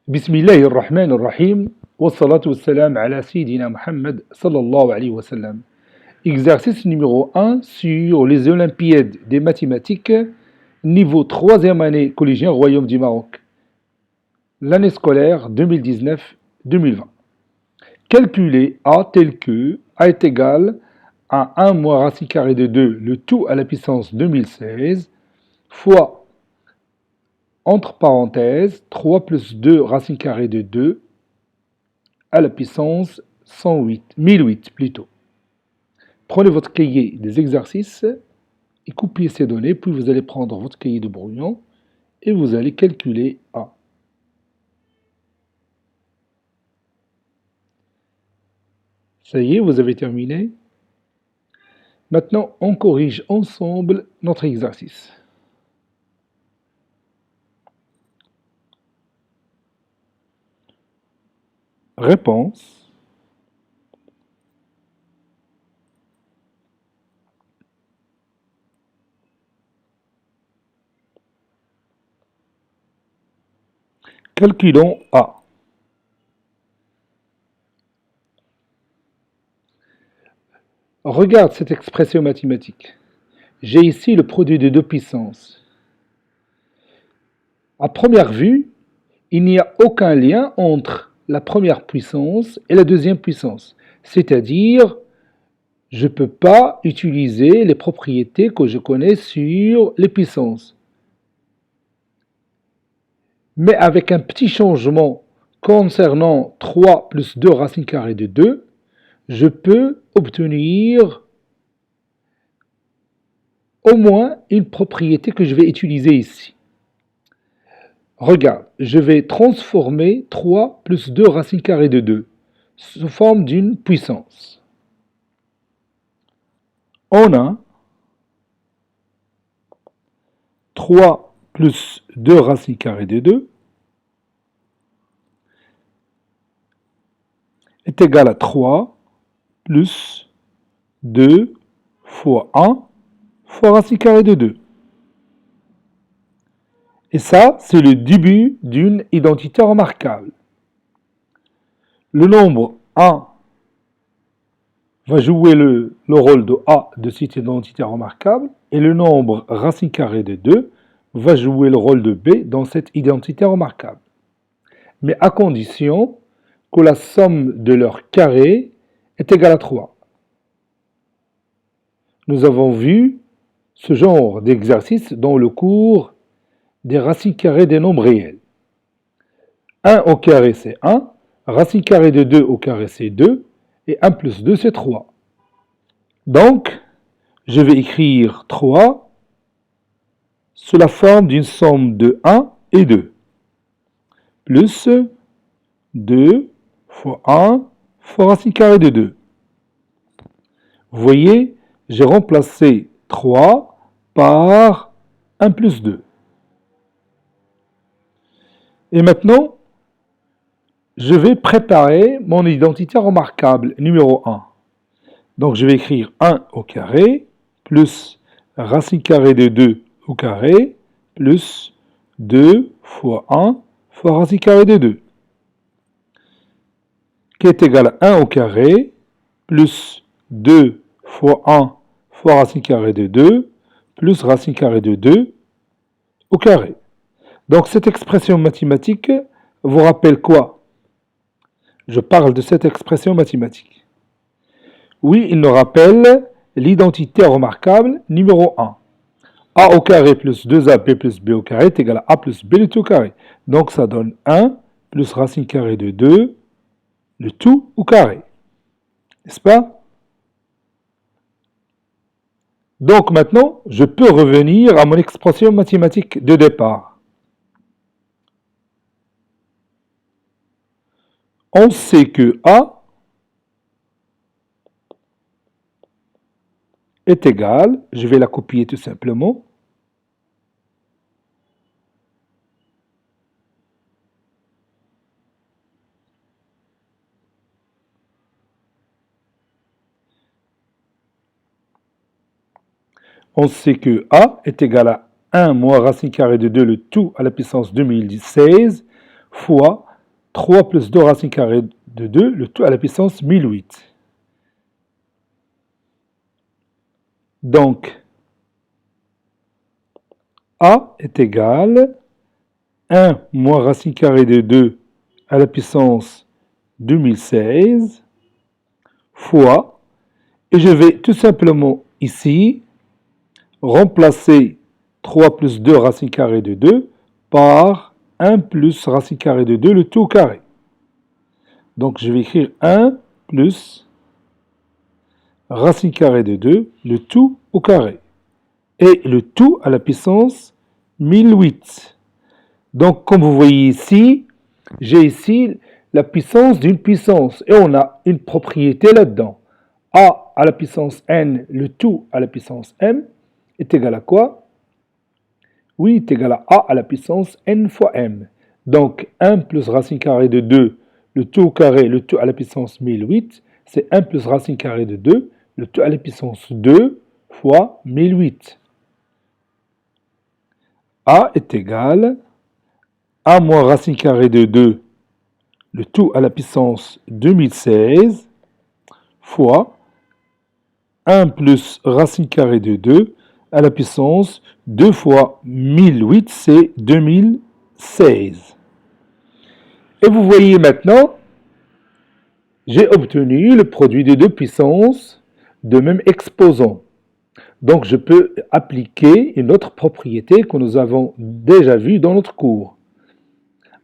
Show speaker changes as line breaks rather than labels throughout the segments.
بسم الله الرحمن الرحيم والصلاة والسلام على سيدنا Muhammad sallallahu alayhi wa sallam. Exercice numéro 1 sur les Olympiades des mathématiques, niveau 3e année collégien Royaume du Maroc, l'année scolaire 2019-2020. Calculez A tel que A est égal à 1 moins racine carrée de 2, le tout à la puissance 2016, fois entre parenthèses, 3 plus 2 racine carrée de 2 à la puissance 1008 plutôt. Prenez votre cahier des exercices et copiez ces données, puis vous allez prendre votre cahier de brouillon et vous allez calculer A. Ça y est, vous avez terminé. Maintenant, on corrige ensemble notre exercice. Réponse. Calculons A. Regarde cette expression mathématique. J'ai ici le produit de deux puissances. À première vue, il n'y a aucun lien entre la première puissance et la deuxième puissance. C'est-à-dire, je ne peux pas utiliser les propriétés que je connais sur les puissances. Mais avec un petit changement concernant 3 plus 2 racine carrée de 2, je peux obtenir au moins une propriété que je vais utiliser ici. Regarde, je vais transformer 3 plus 2 racine carrée de 2 sous forme d'une puissance. On a 3 plus 2 racine carrée de 2 est égal à 3 plus 2 fois 1 fois racine carrée de 2. Et ça, c'est le début d'une identité remarquable. Le nombre 1 va jouer le rôle de A de cette identité remarquable et le nombre racine carrée de 2 va jouer le rôle de B dans cette identité remarquable. Mais à condition que la somme de leurs carrés est égale à 3. Nous avons vu ce genre d'exercice dans le cours des racines carrées des nombres réels. 1 au carré c'est 1, racine carrée de 2 au carré c'est 2, et 1 plus 2 c'est 3. Donc, je vais écrire 3 sous la forme d'une somme de 1 et 2, plus 2 fois 1 fois racine carrée de 2. Vous voyez, j'ai remplacé 3 par 1 plus 2. Et maintenant, je vais préparer mon identité remarquable numéro 1. Donc je vais écrire 1 au carré, plus racine carrée de 2 au carré, plus 2 fois 1 fois racine carrée de 2, qui est égal à 1 au carré, plus 2 fois 1 fois racine carrée de 2, plus racine carrée de 2 au carré. Donc cette expression mathématique vous rappelle quoi? Je parle de cette expression mathématique. Oui, il nous rappelle l'identité remarquable numéro 1. A au carré plus 2AB plus B au carré est égal à A plus B le tout au carré. Donc ça donne 1 plus racine carrée de 2, le tout au carré. N'est-ce pas? Donc maintenant, je peux revenir à mon expression mathématique de départ. On sait que A est égal, je vais la copier tout simplement, on sait que A est égal à 1 moins racine carrée de 2, le tout à la puissance 2016, fois 3 plus 2 racine carrée de 2, le tout à la puissance 1008. Donc, A est égal à 1 moins racine carrée de 2 à la puissance 2016 fois, et je vais tout simplement ici remplacer 3 plus 2 racine carrée de 2 par 1 plus racine carrée de 2, le tout au carré. Donc je vais écrire 1 plus racine carrée de 2, le tout au carré. Et le tout à la puissance 1008. Donc comme vous voyez ici, j'ai ici la puissance d'une puissance. Et on a une propriété là-dedans. A à la puissance n, le tout à la puissance m, est égal à quoi? Oui, est égal à a la puissance n fois m. Donc 1 plus racine carrée de 2, le tout au carré, le tout à la puissance 1008, c'est 1 plus racine carrée de 2, le tout à la puissance 2 fois 1008. A est égal à moins racine carrée de 2, le tout à la puissance 2016, fois 1 plus racine carrée de 2 à la puissance 2 fois 1008, c'est 2016. Et vous voyez maintenant, j'ai obtenu le produit des deux puissances de même exposant. Donc je peux appliquer une autre propriété que nous avons déjà vue dans notre cours.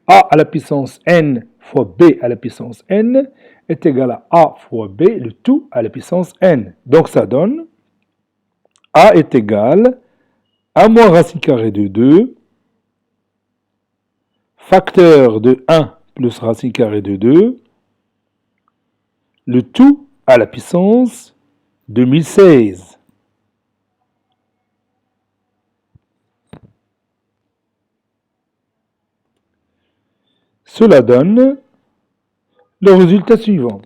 A à la puissance n fois b à la puissance n est égal à a fois b, le tout à la puissance n. Donc ça donne a est égal à moins racine carrée de 2, facteur de 1 plus racine carrée de 2, le tout à la puissance 2016. Cela donne le résultat suivant.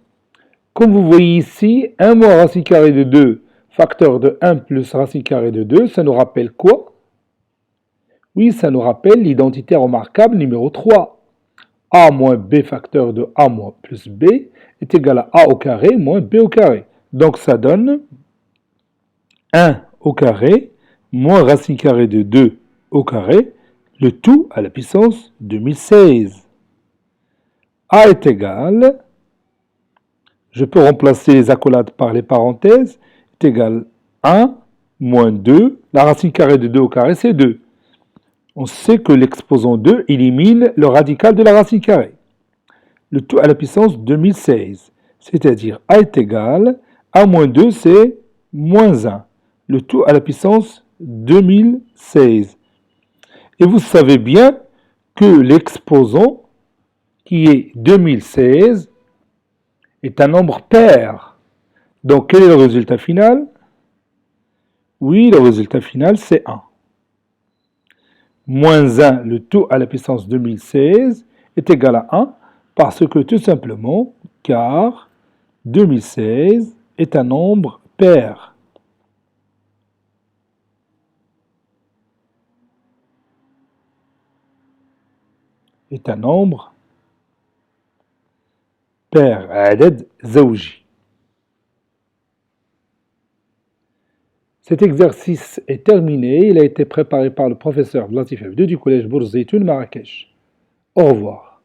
Comme vous voyez ici, 1 moins racine carrée de 2, facteur de 1 plus racine carrée de 2, ça nous rappelle quoi? Oui, ça nous rappelle l'identité remarquable numéro 3. A moins B facteur de A moins plus B est égal à A au carré moins B au carré. Donc ça donne 1 au carré moins racine carrée de 2 au carré, le tout à la puissance 2016. A est égal, je peux remplacer les accolades par les parenthèses, est égal à 1 moins 2, la racine carrée de 2 au carré c'est 2. On sait que l'exposant 2 élimine le radical de la racine carrée. Le tout à la puissance 2016, c'est-à-dire A est égal, A moins 2 c'est moins 1, le tout à la puissance 2016. Et vous savez bien que l'exposant qui est 2016 est un nombre pair. Donc quel est le résultat final? Oui, le résultat final c'est 1. Moins 1, le tout à la puissance 2016, est égal à 1 parce que tout simplement, car 2016 est un nombre pair. Est un nombre pair, عدد زوجي. Cet exercice est terminé. Il a été préparé par le professeur Latif F2 du collège Bourz Zeytoun Marrakech. Au revoir.